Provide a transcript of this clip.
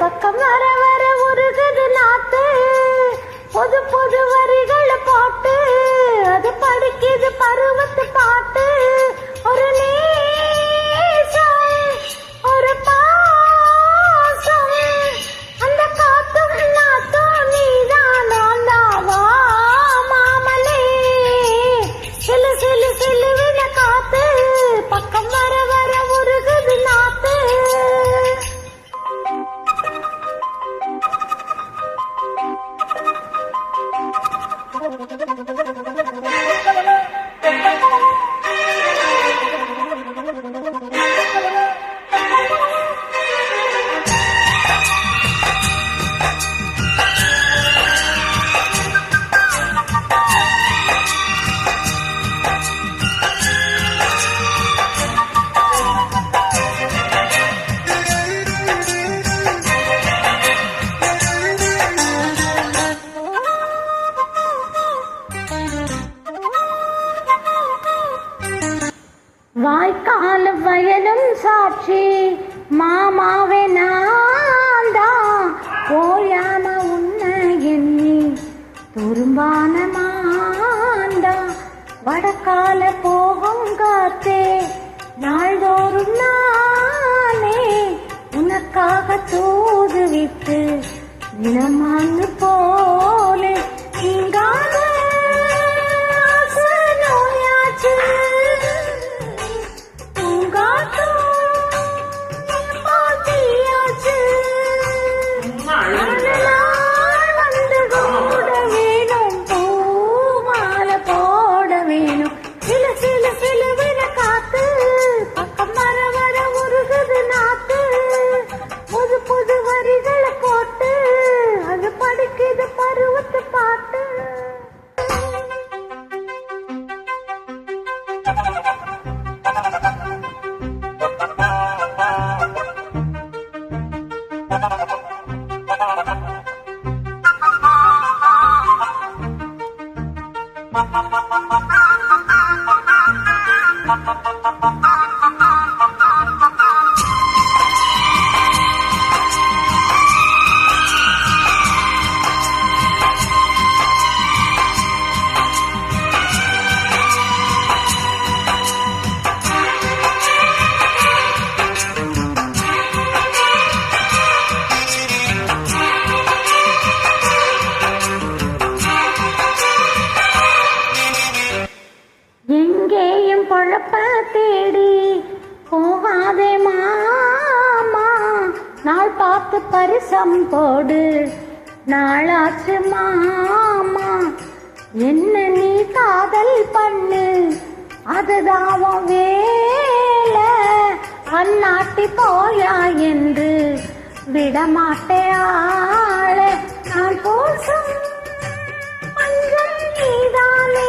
பக்கம் வர வர உருகுது நாத்து புது புது வரிகளை போட்டு அது படிக்குது பருவத்து பாட்டு ஒரு நேசம் ஒரு பாசம் அந்த காத்தும் நாத்தும் நீதான் நான்தாவா மாமனே சிலு சிலு சிலுவின காத்து பக்கம் வர வர உருகுது நாத்து வாய்க்கால வயலும் சாட்சி மாமாவே நான்தான் ஓயாம உன்னை எண்ணி துரும்பான மாந்தா வடக்கால போகும் காத்தே நாள்தோறும் நானே உனக்காக தூது விட்டு நிலமான்னு போல நீங்காத நோயாச்சு புது வரிகளை போட்டு அது படிக்குது பருவத்து பாட்டு எங்கேயும் பொழப்ப தேடி போகாதே மாமா நாள் பார்த்து பரிசம் போடு நாளாச்சு மாமா என்ன நீ காதல் பண்ணு அதுதான் வேலை அந்நாட்டி போயா என்று விடமாட்டே ஆள நான் போசும் மஞ்சள் நீதானே